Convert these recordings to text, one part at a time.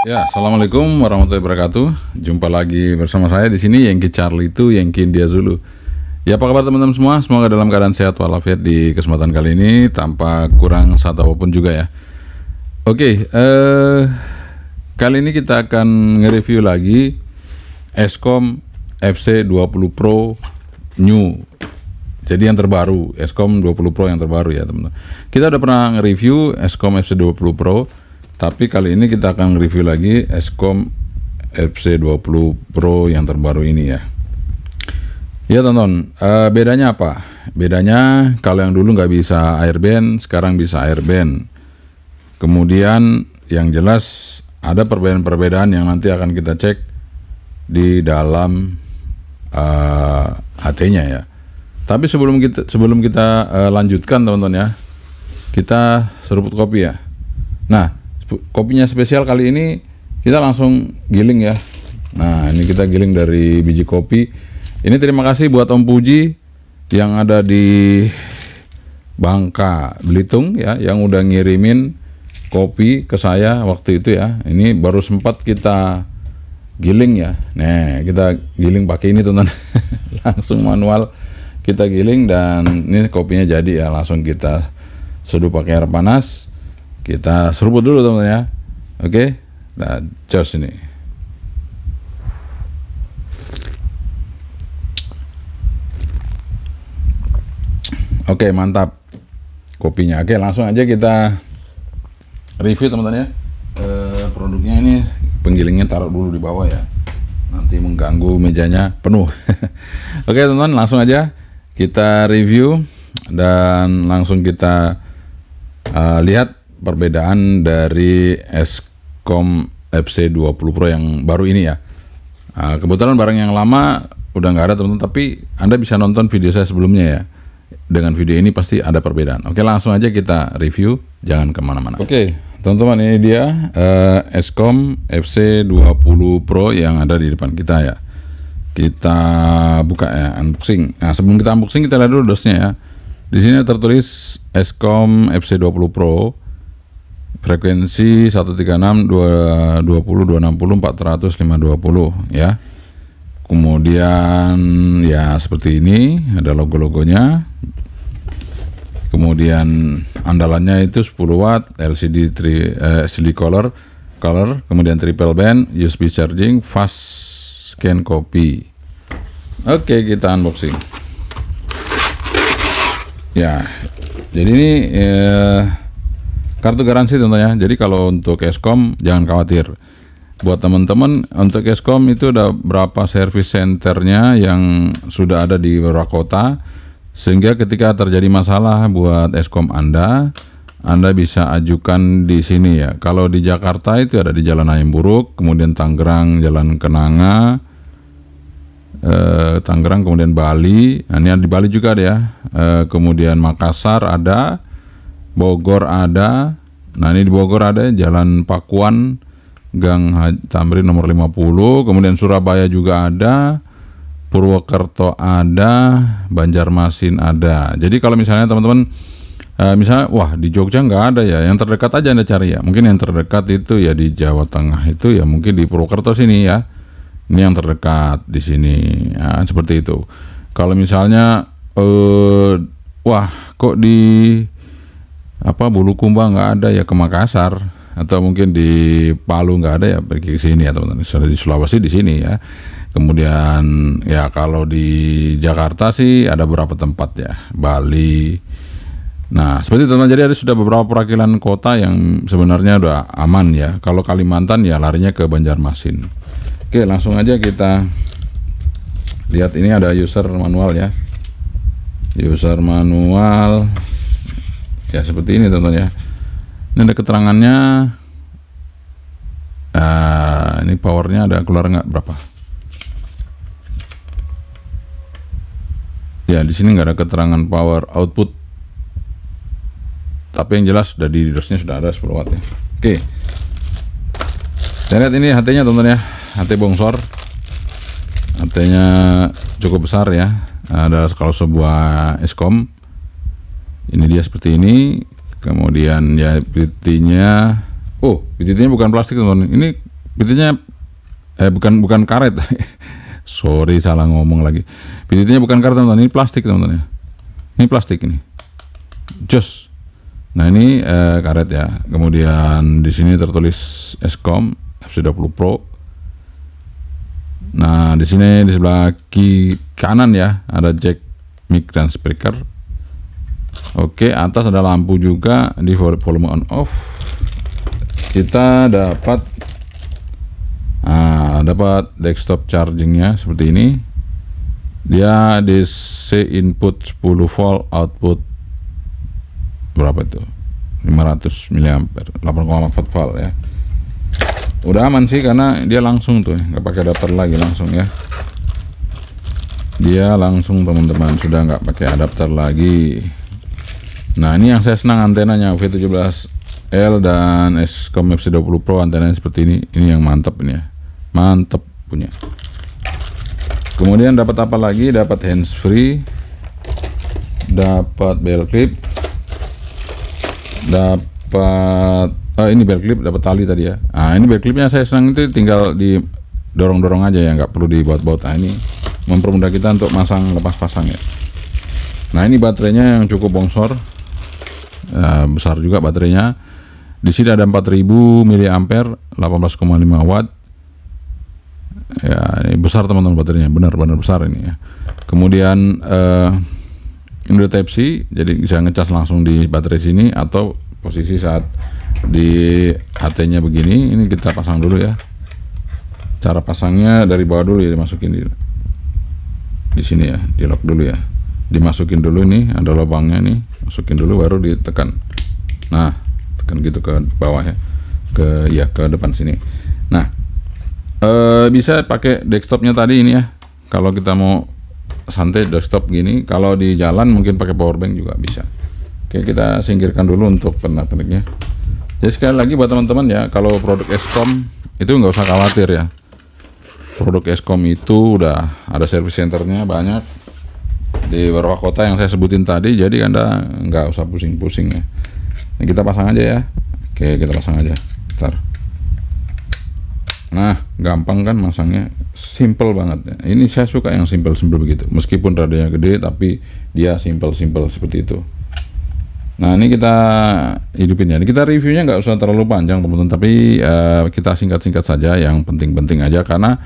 Ya, assalamualaikum warahmatullahi wabarakatuh. Jumpa lagi bersama saya di sini, Yankee Charlie itu Yankee India Zulu. Ya, apa kabar teman-teman semua? Semoga dalam keadaan sehat walafiat di kesempatan kali ini tanpa kurang satu apapun juga ya. Oke, kali ini kita akan nge-review lagi Eskom FC20 Pro New. Jadi yang terbaru, Eskom 20 Pro yang terbaru ya teman-teman. Kita udah pernah nge-review Eskom FC20 Pro, tapi kali ini kita akan review lagi Eskom FC20 Pro yang terbaru ini ya. Ya teman-teman, bedanya apa? Bedanya kalau yang dulu nggak bisa airband, sekarang bisa airband. Kemudian yang jelas ada perbedaan-perbedaan yang nanti akan kita cek di dalam HT-nya ya. Tapi sebelum kita lanjutkan teman-teman ya, kita seruput kopi ya. Nah, kopinya spesial kali ini kita langsung giling ya. Nah, ini kita giling dari biji kopi. Ini terima kasih buat Om Puji yang ada di Bangka Belitung ya, yang udah ngirimin kopi ke saya waktu itu ya. Ini baru sempat kita giling ya. Nah, kita giling pakai ini teman-teman. Langsung manual kita giling dan ini kopinya jadi ya. Langsung kita seduh pakai air panas. Kita seruput dulu teman-teman ya. Oke, nah jos ini. Oke, mantap kopinya. Oke, langsung aja kita review teman-teman ya. Produknya ini penggilingnya taruh dulu di bawah ya. Nanti mengganggu mejanya penuh. Oke teman-teman, langsung aja kita review dan langsung kita lihat perbedaan dari Eskom FC20 Pro yang baru ini ya. Kebetulan barang yang lama udah nggak ada teman-teman, tapi Anda bisa nonton video saya sebelumnya ya. Dengan video ini pasti ada perbedaan. Oke, langsung aja kita review, jangan kemana-mana. Oke teman-teman, ini dia Eskom FC20 Pro yang ada di depan kita ya. Kita buka ya, unboxing. Nah, sebelum kita unboxing kita lihat dulu dosnya ya. Di sini tertulis Eskom FC20 Pro, frekuensi 136 220 260 400 520 ya. Kemudian ya seperti ini, ada logo-logonya. Kemudian andalannya itu 10 watt, LCD LCD color, kemudian triple band, USB charging, fast scan copy. Oke, kita unboxing. Ya, jadi ini kartu garansi tentunya. Jadi kalau untuk Eskom jangan khawatir. Buat teman-teman, untuk Eskom itu ada berapa service centernya yang sudah ada di beberapa kota, sehingga ketika terjadi masalah buat Eskom Anda bisa ajukan di sini ya. Kalau di Jakarta itu ada di Jalan Hayam Buruk, kemudian Tangerang Jalan Kenanga, Tangerang, kemudian Bali. Nah, ini ada di Bali juga ada ya. Kemudian Makassar ada, Bogor ada. Nah, ini di Bogor ada Jalan Pakuan, Gang Tamrin nomor 50, kemudian Surabaya juga ada, Purwokerto ada, Banjarmasin ada. Jadi kalau misalnya teman-teman misalnya wah di Jogja nggak ada ya, yang terdekat aja Anda cari ya. Mungkin yang terdekat itu ya di Jawa Tengah itu ya, mungkin di Purwokerto sini ya. Ini yang terdekat di sini ya, seperti itu. Kalau misalnya wah kok di Bulukumba nggak ada ya, ke Makassar. Atau mungkin di Palu nggak ada ya, pergi ke sini ya teman-teman. Sudah di Sulawesi di sini ya. Kemudian ya kalau di Jakarta sih ada beberapa tempat ya, Bali. Nah seperti itu teman-teman. Jadi ada sudah beberapa perwakilan kota yang sebenarnya udah aman ya. Kalau Kalimantan ya larinya ke Banjarmasin. Oke, langsung aja kita lihat. Ini ada user manual ya. User manual ya seperti ini teman-teman ya. Ini ada keterangannya. Ini powernya ada keluar nggak berapa? Ya di sini nggak ada keterangan power output. Tapi yang jelas sudah di dosnya sudah ada 10 watt ya. Oke. Kita lihat ini HT-nya teman-teman ya. HT bongsor. HT-nya cukup besar ya. Ada kalau sebuah Eskom. Ini dia seperti ini. Kemudian ya PT-nya, oh PT-nya bukan plastik teman-teman, ini PTT-nya bukan karet. Sorry, salah ngomong lagi. PTT-nya bukan karet teman-teman, ini plastik teman-teman ya. Ini plastik ini. Jos. Nah, ini karet ya. Kemudian di sini tertulis Eskom FC20 Pro. Nah, di sini di sebelah kanan ya ada jack mic dan speaker. Oke, atas ada lampu juga di volume on off. Kita dapat desktop chargingnya seperti ini. Dia DC input 10 volt, output berapa itu? 500 mAh, 8,4 volt ya. Udah aman sih karena dia langsung tuh, nggak pakai adapter lagi, langsung ya. Dia langsung teman-teman, sudah nggak pakai adapter lagi. Nah, ini yang saya senang antenanya V17L dan Eskom FC20 Pro, antenanya seperti ini. Ini yang mantap ini ya. Mantap punya. Kemudian dapat apa lagi? Dapat handsfree, dapat belt clip, dapat ini belt clip, dapat tali tadi ya. Nah, ini belt clipnya saya senang, itu tinggal di dorong-dorong aja ya, nggak perlu dibaut-baut. Nah, ini mempermudah kita untuk masang lepas pasang ya. Nah, ini baterainya yang cukup bongsor, besar juga baterainya. Di sini ada 4000 mAh, 18,5 watt. Ya, ini besar teman-teman baterainya, benar-benar besar ini ya. Kemudian ini udah Type C, jadi bisa ngecas langsung di baterai sini, atau posisi saat di HT-nya begini. Ini kita pasang dulu ya. Cara pasangnya dari bawah dulu ya, dimasukin di sini ya, di lock dulu ya. Dimasukin dulu, nih ada lubangnya nih, masukin dulu baru ditekan. Nah, tekan gitu ke bawah ya, ke depan sini. Nah, bisa pakai desktopnya tadi ini ya. Kalau kita mau santai desktop gini, kalau di jalan mungkin pakai power bank juga bisa. Oke, kita singkirkan dulu untuk pernak-perniknya. Jadi sekali lagi buat teman-teman ya, kalau produk Eskom itu nggak usah khawatir ya. Produk Eskom itu udah ada service centernya banyak di beberapa kota yang saya sebutin tadi, jadi Anda nggak usah pusing-pusing ya. Nah, kita pasang aja ya. Oke, kita pasang aja. Bentar. Nah, gampang kan masangnya, simple banget ya. Ini saya suka yang simple-simple begitu. Meskipun radionya gede, tapi dia simple-simple seperti itu. Nah, ini kita hidupin ya. Kita reviewnya nggak usah terlalu panjang teman-teman, tapi kita singkat-singkat saja, yang penting-penting aja, karena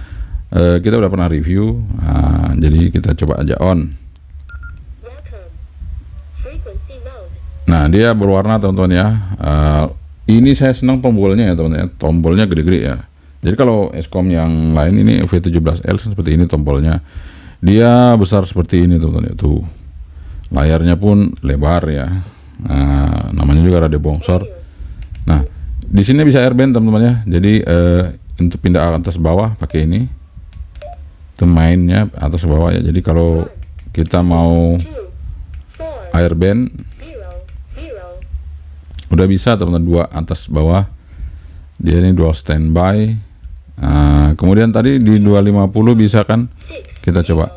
kita udah pernah review. Nah, jadi kita coba aja on. Nah, dia berwarna teman-teman ya. Ini saya senang tombolnya ya teman-teman ya. Tombolnya gede-gede ya. Jadi kalau Eskom yang lain ini V17L seperti ini tombolnya. Dia besar seperti ini teman-teman ya. Tuh. Layarnya pun lebar ya. Nah, namanya juga radio bongsor. Nah, di sini bisa airband teman-teman ya. Jadi untuk pindah atas bawah pakai ini. Itu mainnya atas bawah ya. Jadi kalau kita mau airband udah bisa teman-teman, dua atas bawah. Dia ini dual standby. Kemudian tadi di 250 bisa kan, kita coba,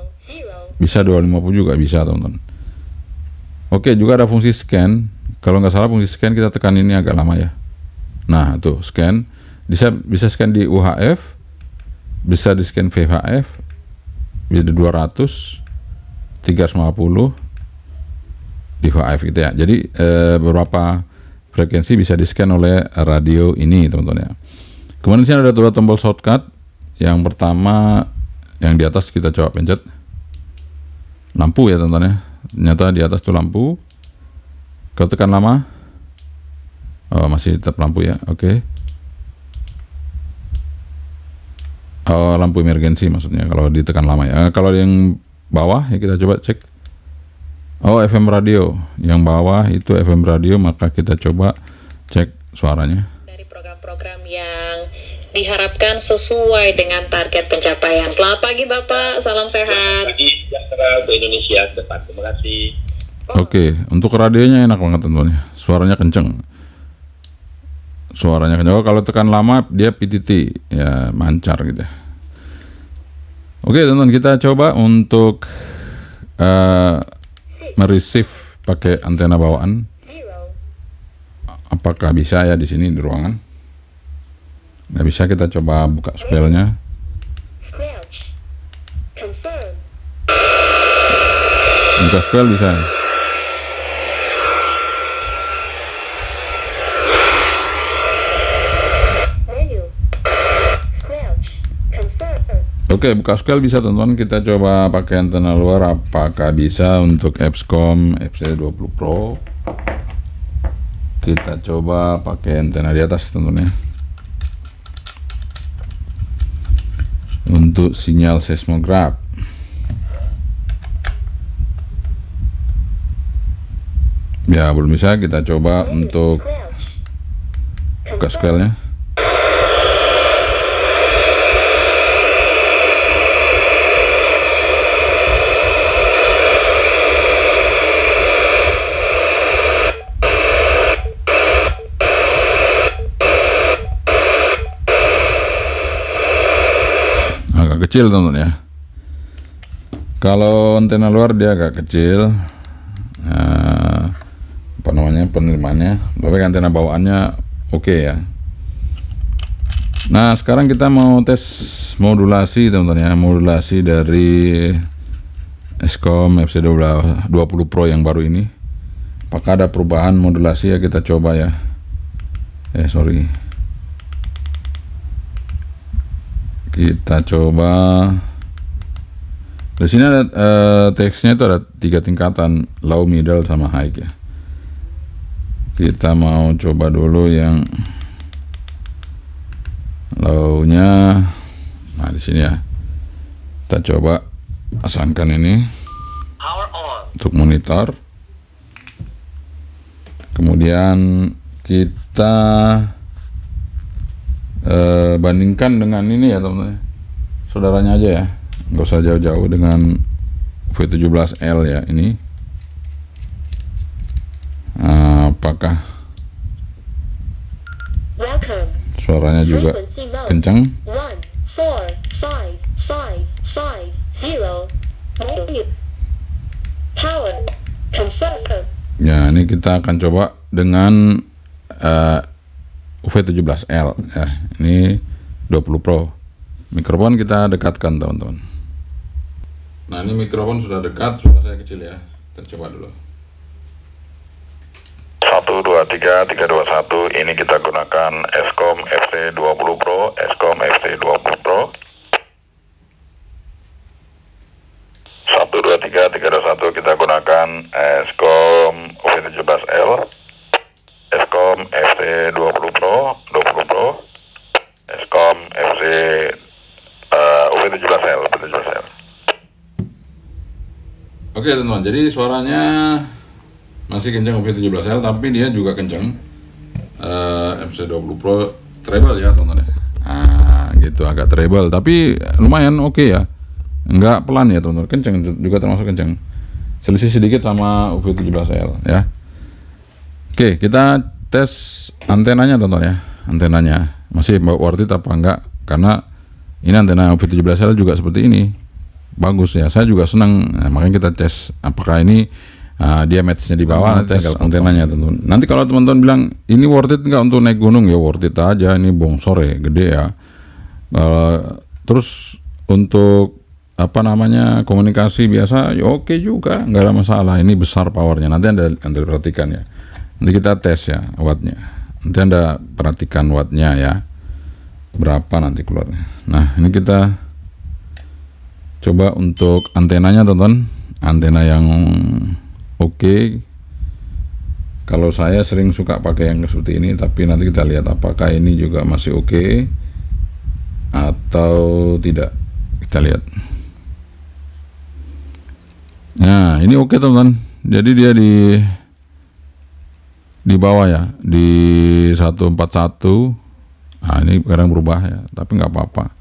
bisa 250 juga bisa teman-teman. Oke, juga ada fungsi scan. Kalau nggak salah fungsi scan kita tekan ini agak lama ya. Nah, tuh scan, bisa scan di UHF, bisa di scan VHF, bisa 200, 350 di VHF gitu ya. Jadi beberapa frekuensi bisa di scan oleh radio ini teman-teman ya. Kemudian di sini ada dua tombol shortcut. Yang pertama yang di atas, kita coba pencet lampu ya teman-teman ya. Ternyata di atas tuh lampu. Kalau tekan lama, oh masih tetap lampu ya. Oke. Oh, lampu emergensi maksudnya kalau ditekan lama ya. Kalau yang bawah ya kita coba cek. Oh, FM radio. Yang bawah itu FM radio, maka kita coba cek suaranya. Dari program-program yang diharapkan sesuai dengan target pencapaian. Selamat pagi Bapak, salam sehat. Selamat pagi, sejahtera untuk Indonesia ke depan. Terima kasih. Oke, untuk radionya enak banget teman-teman. Suaranya kenceng. Suaranya kenceng. Oh, kalau tekan lama dia PTT ya, mancar gitu. Oke teman-teman, kita coba untuk mereceive pakai antena bawaan. Apakah bisa ya di sini di ruangan? Nggak bisa, kita coba buka squelnya. Buka squel bisa. Oke, buka squel bisa teman-teman. Kita coba pakai antena luar, apakah bisa untuk Epscom FC20 Pro. Kita coba pakai antena di atas teman-teman ya, untuk sinyal seismograf. Ya belum bisa, kita coba untuk buka squelnya. Agak kecil teman-teman ya. Kalau antena luar dia agak kecil. Apa namanya, penerimaannya, tapi antena bawaannya oke ya. Nah sekarang kita mau tes modulasi teman-teman ya, modulasi dari Epscom FC20 Pro yang baru ini. Apakah ada perubahan modulasi ya, kita coba ya. Kita coba. Di sini ada teksnya itu ada 3 tingkatan, low, middle, sama high ya. Kita mau coba dulu yang low-nya. Nah di sini ya, kita coba pasangkan ini untuk monitor. Kemudian kita bandingkan dengan ini ya teman-teman, saudaranya aja ya, nggak usah jauh-jauh, dengan V17L ya ini. Apakah suaranya juga kencang? Ya ini kita akan coba dengan V17L ya, ini 20 Pro. Mikrofon kita dekatkan teman-teman. Nah ini mikrofon sudah dekat, suara saya kecil ya, kita coba dulu. 1, 2, 3, 3, 2, 1. Ini kita gunakan Epscom FC20 Pro, Epscom FC20 Pro. 1, 2, 3, 3, 2, 1. Kita gunakan Epscom V17L, Epscom FC20 Pro, 20 Pro, Epscom FC V17L. Oke teman-teman, jadi suaranya masih kencang V17L, tapi dia juga kencang FC20 Pro treble ya teman-teman. Nah gitu, agak treble tapi lumayan oke ya, nggak pelan ya teman-teman, kencang juga, termasuk kencang, selisih sedikit sama V17L ya. Oke, kita tes antenanya teman-teman ya. Antenanya masih worth it apa enggak, karena ini antena V17L juga seperti ini, bagus ya, saya juga senang. Nah, makanya kita tes apakah ini dia matchnya di bawah. Tes antenanya teman-teman. Nanti kalau teman-teman bilang ini worth it nggak untuk naik gunung, ya worth it aja, ini bongsor ya, gede ya. Terus untuk apa namanya, komunikasi biasa ya oke juga, nggak ada masalah. Ini besar powernya, nanti anda perhatikan ya, nanti kita tes ya wattnya, nanti anda perhatikan wattnya ya, berapa nanti keluarnya. Nah ini kita coba untuk antenanya teman-teman, antena yang oke. Kalau saya sering suka pakai yang seperti ini, tapi nanti kita lihat apakah ini juga masih oke atau tidak, kita lihat. Nah ini oke teman-teman, jadi dia di bawah ya, di 141. Nah ini sekarang berubah ya, tapi nggak apa-apa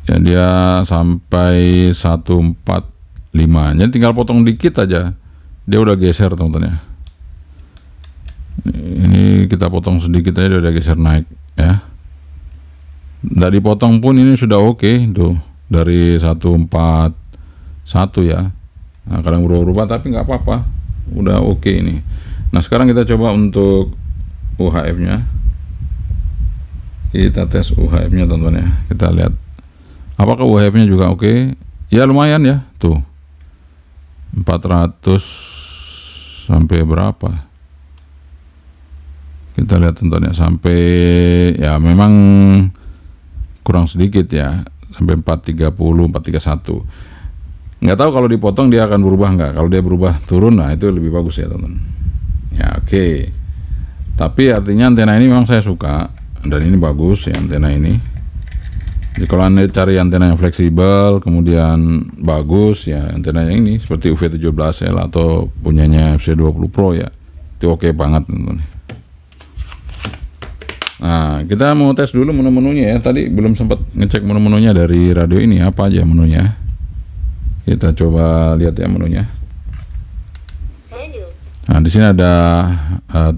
ya, dia sampai 145. Jadi tinggal potong dikit aja, dia udah geser teman-teman ya. Ini kita potong sedikit aja, dia udah geser naik ya. Nggak dipotong pun ini sudah oke tuh, dari 141 ya. Nah kadang berubah-ubah tapi nggak apa-apa, udah oke ini. Nah sekarang kita coba untuk UHF nya. Kita tes UHF-nya teman-teman ya. Kita lihat apakah UHF-nya juga oke. Ya lumayan ya, tuh 400 sampai berapa? Kita lihat teman-teman ya, sampai ya memang kurang sedikit ya, sampai 430, 431. Nggak tahu kalau dipotong dia akan berubah nggak. Kalau dia berubah turun, nah itu lebih bagus ya teman-teman. Ya oke. Tapi artinya antena ini memang saya suka dan ini bagus ya antena ini. Jadi kalau Anda cari antena yang fleksibel kemudian bagus ya, antena yang ini seperti UV17L atau punyanya FC20 Pro ya, itu oke banget teman-teman. Nah, kita mau tes dulu menu-menunya ya. Tadi belum sempat ngecek menu-menunya dari radio ini, apa aja menunya. Kita coba lihat ya menunya. Nah, di sini ada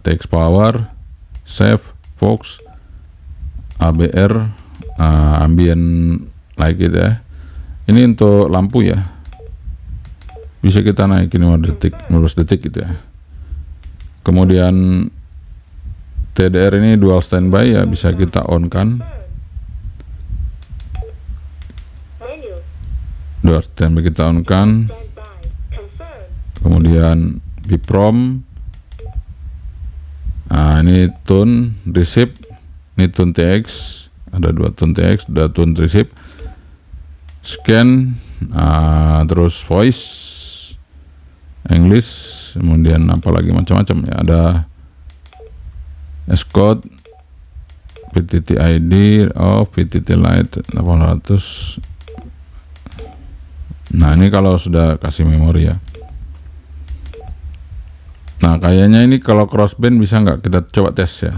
text power, save, Fox, ABR, ambient light gitu ya. Ini untuk lampu ya. Bisa kita naikin 15 detik gitu ya. Kemudian TDR ini dual standby ya, bisa kita on kan. Dual standby kita on kan. Kemudian BPROM. Nah, ini tune receive, ini tune TX, ada 2 tune TX, ada tune receive, scan, terus voice, English, kemudian apalagi macam-macam ya, ada S-code, PTT ID, PTT Lite 800. Nah, ini kalau sudah kasih memori ya. Nah, kayaknya ini kalau crossband bisa nggak, kita coba tes ya.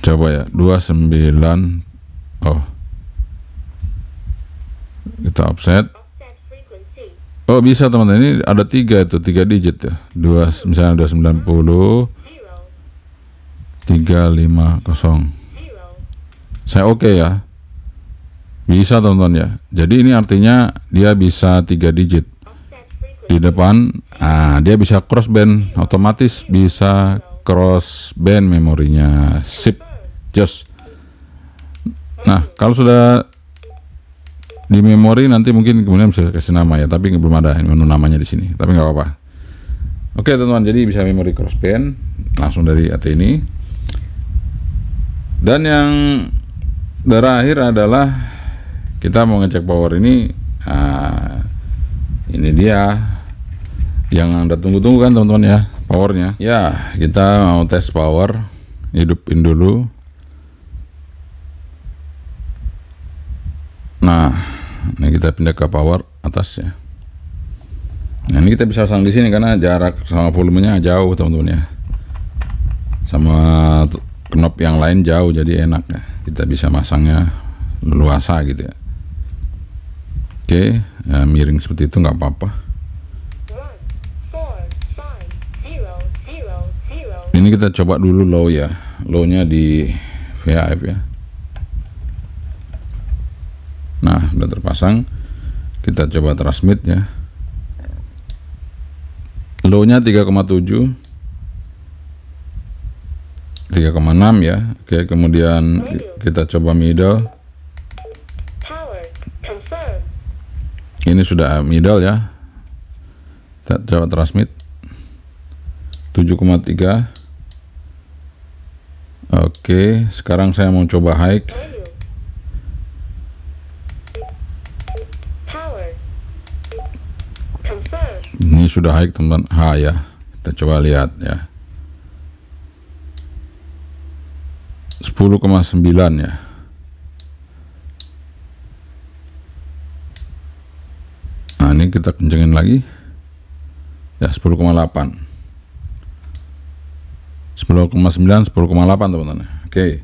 Coba ya, 29. Oh, kita offset. Oh, bisa teman-teman, ini ada 3 itu, 3 digit ya. Misalnya ada 90 350. Saya oke ya. Bisa teman-teman ya. Jadi ini artinya dia bisa 3 digit di depan. Dia bisa crossband, otomatis bisa crossband memorinya. Sip, just. Nah, kalau sudah di memori nanti mungkin kemudian bisa kasih nama ya, tapi belum ada menu namanya di sini. Tapi nggak apa-apa. Oke teman-teman, jadi bisa memori crossband langsung dari AT ini. Dan yang terakhir adalah kita mau ngecek power ini. Ini dia yang Anda tunggu-tunggu kan teman-teman ya, powernya. Ya, kita mau tes power, hidupin dulu. Nah, ini kita pindah ke power atas ya. Nah, ini kita bisa pasang di sini karena jarak sama volumenya jauh teman-teman ya. Sama knob yang lain jauh, jadi enak ya. Kita bisa masangnya luasa gitu ya. Oke, ya, miring seperti itu nggak apa-apa. Ini kita coba dulu low ya, low-nya di VHF ya. Nah, udah terpasang. Kita coba transmit ya. Low-nya 3,7, 3,6 ya. Oke, kemudian kita coba middle. Ini sudah middle ya. Kita coba transmit 7,3. Oke, sekarang saya mau coba high. Ini sudah high teman-teman. Ya, kita coba lihat ya. 10,9 ya. Nah, ini kita kencengin lagi ya, 10,8, 10,9, 10,8 teman-teman. Oke,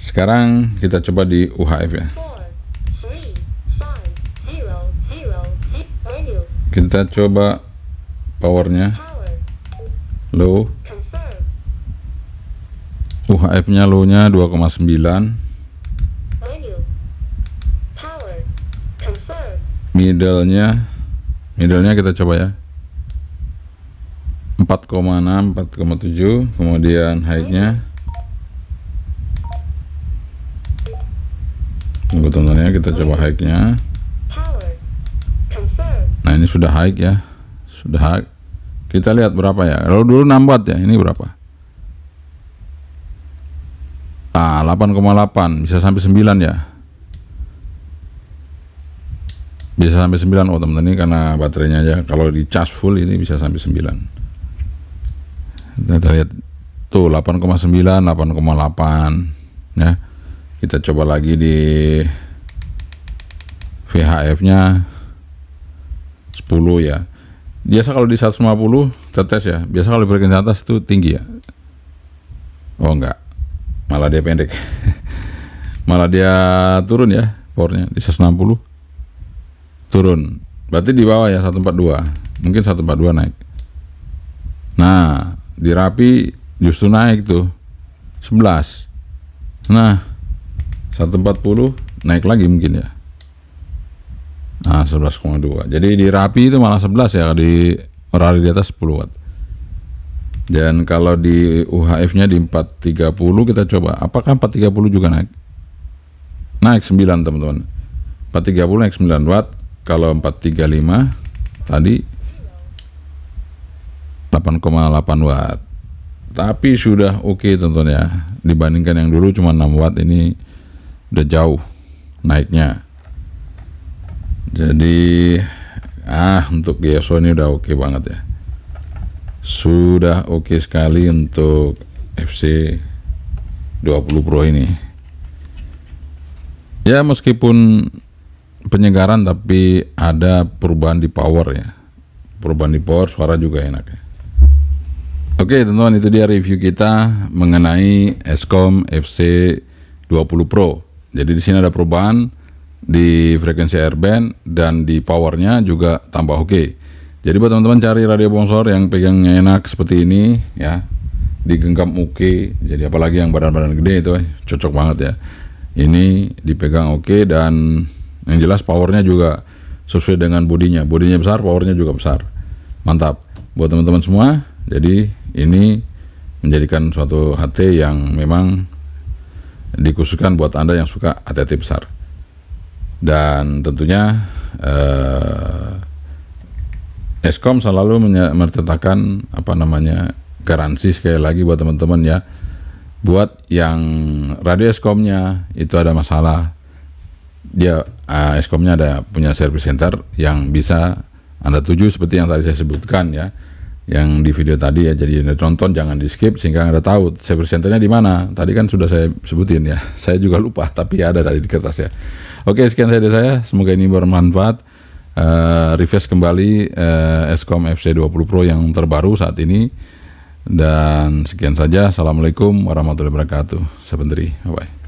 sekarang kita coba di UHF ya. Kita coba powernya low, UHF nya low nya 2,9, middle nya kita coba ya 4,6, 4,7, kemudian high-nya. Tunggu teman-teman ya, kita coba high-nya. Nah, ini sudah high ya. Sudah high. Kita lihat berapa ya. Kalau dulu 6 watt ya, ini berapa? 8,8, bisa sampai 9 ya. Bisa sampai 9 oh teman-teman, ini karena baterainya aja. Kalau di charge full ini bisa sampai 9. Kita lihat tuh 8,9, 8,8 ya. Kita coba lagi di VHF nya 10 ya. Biasa kalau di 150 tetes ya. Biasa kalau di frekuensi atas itu tinggi ya. Oh enggak, malah dia pendek. Malah dia turun ya powernya di 160 turun. Berarti di bawah ya 142. Mungkin 142 naik. Nah, di Rapi justru naik tuh 11. Nah, 140 naik lagi mungkin ya. Nah, 11,2. Jadi di Rapi itu malah 11 ya, di Ferrari di atas 10 watt. Dan kalau di UHF nya di 430 kita coba. Apakah 430 juga naik? Naik 9 teman-teman. 430 naik 9 watt. Kalau 435 tadi 8,8 watt, tapi sudah oke teman-teman ya, dibandingkan yang dulu cuma 6 watt, ini udah jauh naiknya. Jadi untuk GSO ini udah oke banget ya, sudah oke sekali untuk FC20 Pro ini ya. Meskipun penyegaran tapi ada perubahan di power ya, perubahan di power, suara juga enak ya. Oke teman-teman, itu dia review kita mengenai Eskom FC20 Pro. Jadi di sini ada perubahan di frekuensi airband dan di powernya juga tambah oke. Jadi buat teman-teman cari radio bongsor yang pegangnya enak seperti ini ya, digenggam oke. Jadi apalagi yang badan-badan gede itu cocok banget ya. Ini dipegang oke, dan yang jelas powernya juga sesuai dengan bodinya. Bodinya besar, powernya juga besar. Mantap buat teman-teman semua. Jadi ini menjadikan suatu HT yang memang dikhususkan buat Anda yang suka HT besar. Dan tentunya Eskom selalu menceritakan garansi sekali lagi buat teman-teman ya. Buat yang radio Eskomnya itu ada masalah, dia Eskomnya ada punya service center yang bisa Anda tuju seperti yang tadi saya sebutkan ya, yang di video tadi ya. Jadi Anda tonton, jangan di skip sehingga Anda tahu service centernya di mana. Tadi kan sudah saya sebutin ya, saya juga lupa tapi ada tadi di kertas ya. Oke, sekian dari saya, semoga ini bermanfaat. Refresh kembali Eskom FC20 Pro yang terbaru saat ini. Dan sekian saja, assalamualaikum warahmatullahi wabarakatuh. Saya Pendri, bye bye.